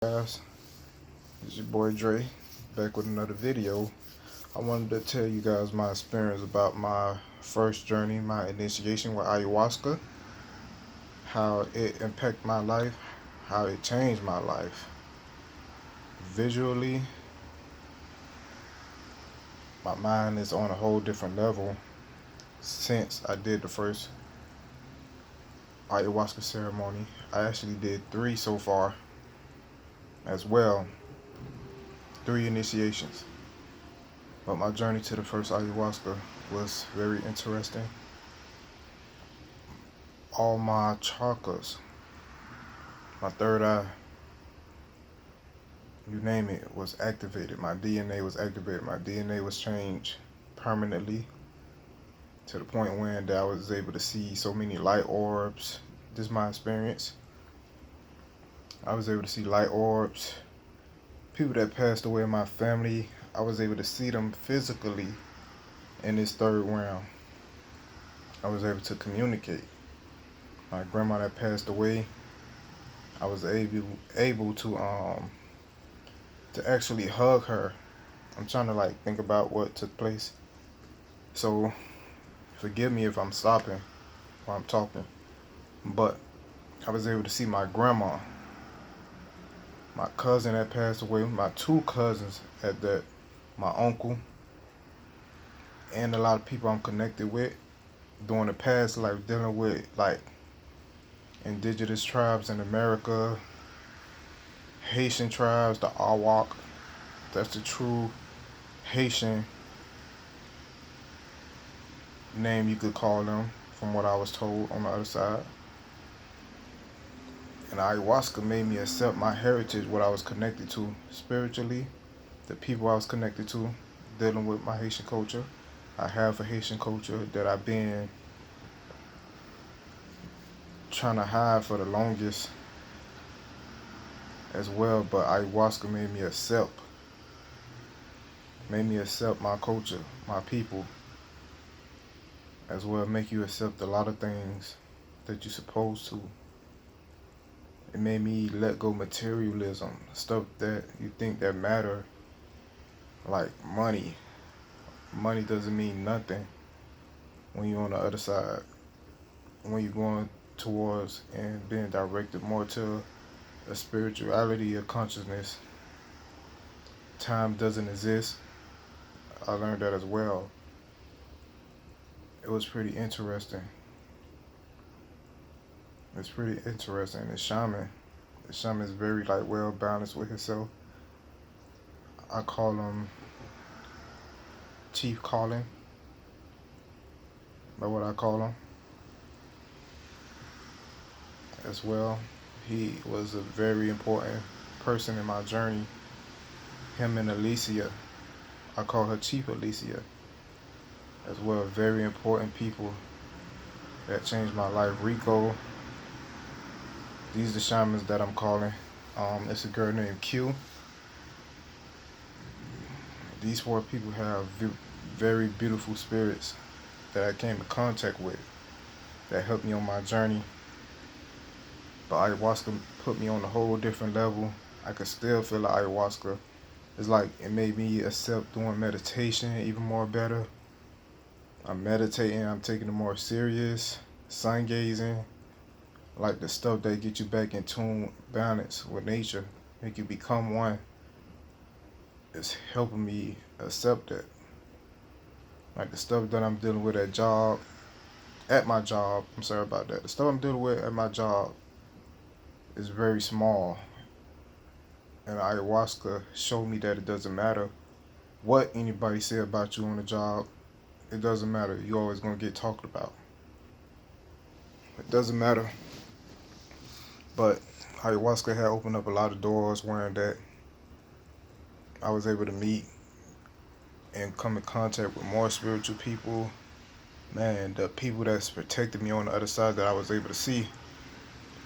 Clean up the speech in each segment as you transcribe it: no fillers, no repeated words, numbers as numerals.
Guys, it's your boy Dre, back with another video. I wanted to tell you guys my experience about my first journey, my initiation with ayahuasca, how it impacted my life, how it changed my life. Visually, my mind is on a whole different level since I did the first ayahuasca ceremony. I actually did 3 so far as well, 3 initiations. But my journey to the first ayahuasca was very interesting. All my chakras, my third eye, you name it, was activated. My DNA was activated. My DNA was changed permanently to the point when I was able to see so many light orbs. This is my experience. I was able to see light orbs. People that passed away in my family, I was able to see them physically in this third round. I was able to communicate. My grandma that passed away, I was able to actually hug her. I'm trying to think about what took place. So forgive me if I'm stopping while I'm talking. But I was able to see my grandma, my cousin that passed away, my 2 cousins at that, my uncle, and a lot of people I'm connected with during the past life, dealing with indigenous tribes in America, Haitian tribes, the Awak. That's the true Haitian name you could call them, from what I was told on the other side. And ayahuasca made me accept my heritage, what I was connected to spiritually, the people I was connected to, dealing with my Haitian culture. I have a Haitian culture that I've been trying to hide for the longest as well, but ayahuasca made me accept my culture, my people, as well. Make you accept a lot of things that you're supposed to. It made me let go materialism, stuff that you think that matter, like money. Money doesn't mean nothing when you're on the other side, when you're going towards and being directed more to a spirituality, a consciousness. Time doesn't exist. I learned that as well. It was pretty interesting. It's pretty interesting. The shaman is very well balanced with himself. I call him Chief Calling. That's what I call him as well. He was a very important person in my journey. Him and Alicia, I call her Chief Alicia as well. Very important people that changed my life. Rico. These are the shamans that I'm calling. It's a girl named Q. These 4 people have very beautiful spirits that I came in contact with that helped me on my journey. But ayahuasca put me on a whole different level. I could still feel the ayahuasca. It's it made me accept doing meditation even more better. I'm meditating, I'm taking it more serious, sun gazing, the stuff that get you back in tune, balance with nature, make you become one. It's helping me accept that. The stuff that I'm dealing with at my job, I'm sorry about that. The stuff I'm dealing with at my job is very small. And ayahuasca showed me that it doesn't matter what anybody say about you on the job. It doesn't matter. You're always going to get talked about. It doesn't matter. But ayahuasca had opened up a lot of doors where that I was able to meet and come in contact with more spiritual people. Man, the people that's protected me on the other side that I was able to see.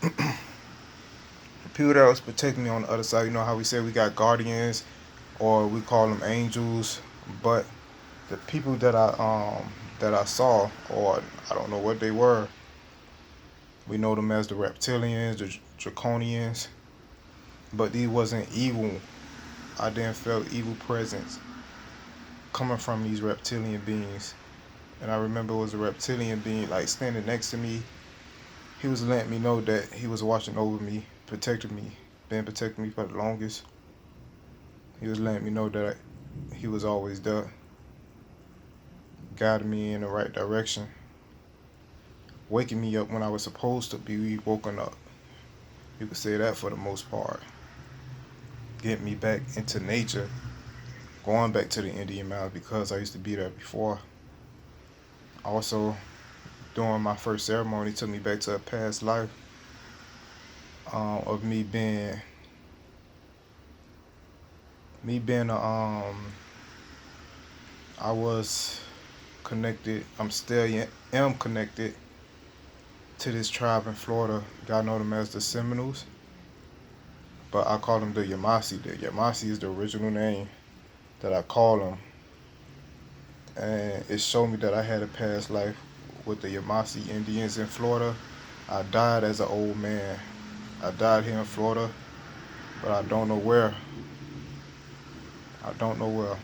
The people that was protecting me on the other side, you know how we say we got guardians, or we call them angels, but the people that I saw, or I don't know what they were, we know them as the reptilians, the draconians. but these wasn't evil. I didn't feel evil presence coming from these reptilian beings. And I remember it was a reptilian being like standing next to me. He was letting me know that he was watching over me, protecting me, been protecting me for the longest. He was letting me know that he was always there, guiding me in the right direction, waking me up when I was supposed to be woken up. You could say that for the most part. Getting me back into nature, going back to the Indian Mountains because I used to be there before. Also, during my first ceremony, took me back to a past life of me being I was connected. I'm still am connected to this tribe in Florida. Y'all know them as the Seminoles, but I call them the Yamasi. The Yamasi is the original name that I call them, and it showed me that I had a past life with the Yamasi Indians in Florida. I died as an old man. I died here in Florida, but I don't know where. I don't know where.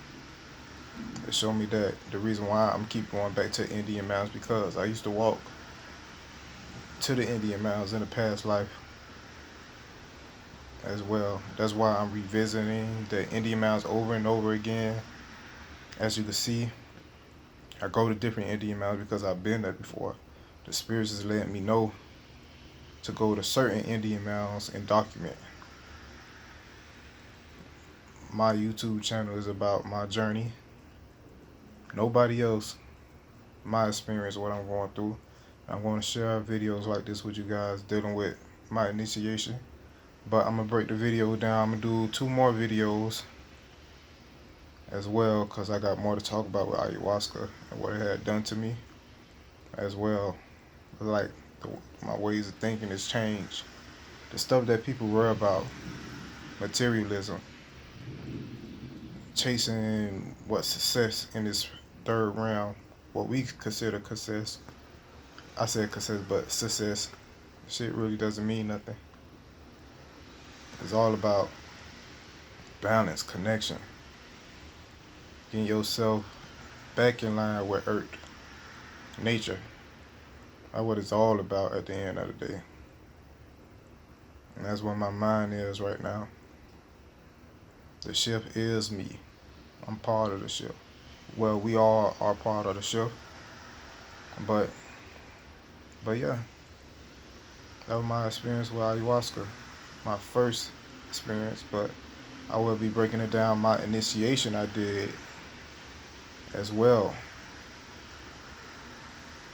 It showed me that the reason why I'm keep going back to Indian Mountains because I used to walk to the Indian Mountains in a past life as well. That's why I'm revisiting the Indian Mountains over and over again. As you can see, I go to different Indian Mountains because I've been there before. The spirits is letting me know to go to certain Indian Mountains and document. My YouTube channel is about my journey. Nobody else, my experience, what I'm going through. I'm going to share videos like this with you guys dealing with my initiation. But I'm going to break the video down. I'm going to do 2 more videos as well because I got more to talk about with ayahuasca and what it had done to me as well. Like my ways of thinking has changed. The stuff that people worry about, materialism, chasing what success in this third realm, what we consider success. I said success, but success, shit really doesn't mean nothing. It's all about balance, connection, getting yourself back in line with Earth, nature. That's what it's all about at the end of the day. And that's where my mind is right now. The ship is me. I'm part of the ship. Well, we all are part of the ship. But yeah, that was my experience with ayahuasca. My first experience, but I will be breaking it down. My initiation I did as well.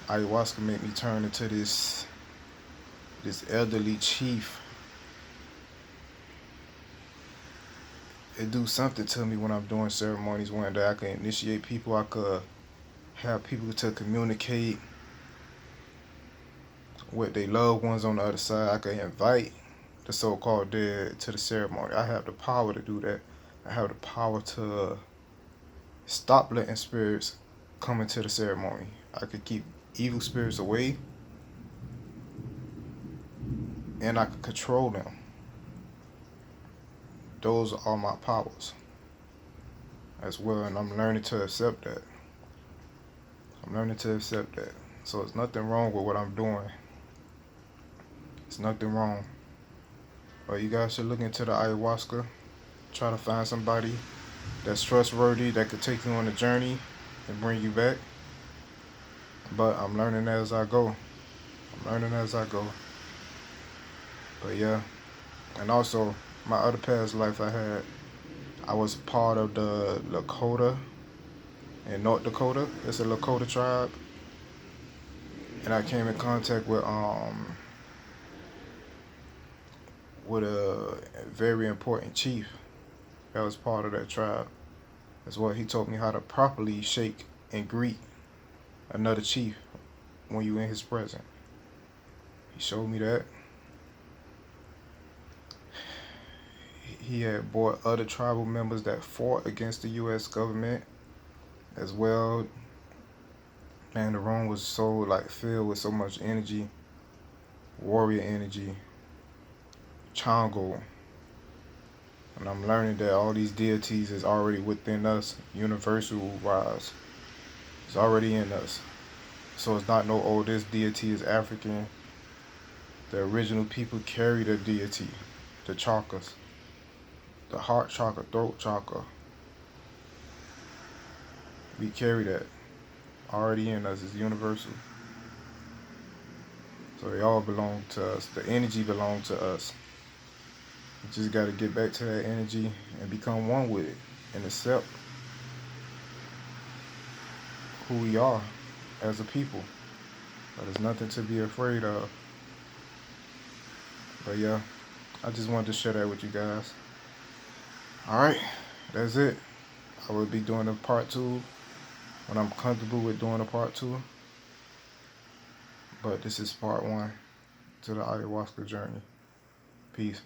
Ayahuasca made me turn into this elderly chief. It do something to me when I'm doing ceremonies one day. I can initiate people. I could have people to communicate with their loved ones on the other side. I can invite the so-called dead to the ceremony. I have the power to do that. I have the power to stop letting spirits come into the ceremony. I could keep evil spirits away, and I could control them. Those are my powers as well, and I'm learning to accept that. So it's nothing wrong with what I'm doing. It's nothing wrong. But you guys should look into the ayahuasca. Try to find somebody that's trustworthy that could take you on a journey and bring you back. But I'm learning as I go. But yeah. And also, my other past life I was part of the Lakota in North Dakota. It's a Lakota tribe. And I came in contact with a very important chief that was part of that tribe. That's what he taught me how to properly shake and greet another chief when you in his presence. He showed me that. He had brought other tribal members that fought against the U.S. government as well. And the room was so filled with so much energy, warrior energy, Chango, And I'm learning that all these deities is already within us, universal wise. It's already in us. So it's not no, oh, this deity is African. The original people carry the deity, the chakras, the heart chakra, throat chakra. We carry that already in us. It's universal. So they all belong to us. The energy belongs to us. We just got to get back to that energy and become one with it and accept who we are as a people. But there's nothing to be afraid of. But yeah, I just wanted to share that with you guys. Alright, that's it. I will be doing a part 2 when I'm comfortable with doing a part 2. But this is part 1 to the ayahuasca journey. Peace.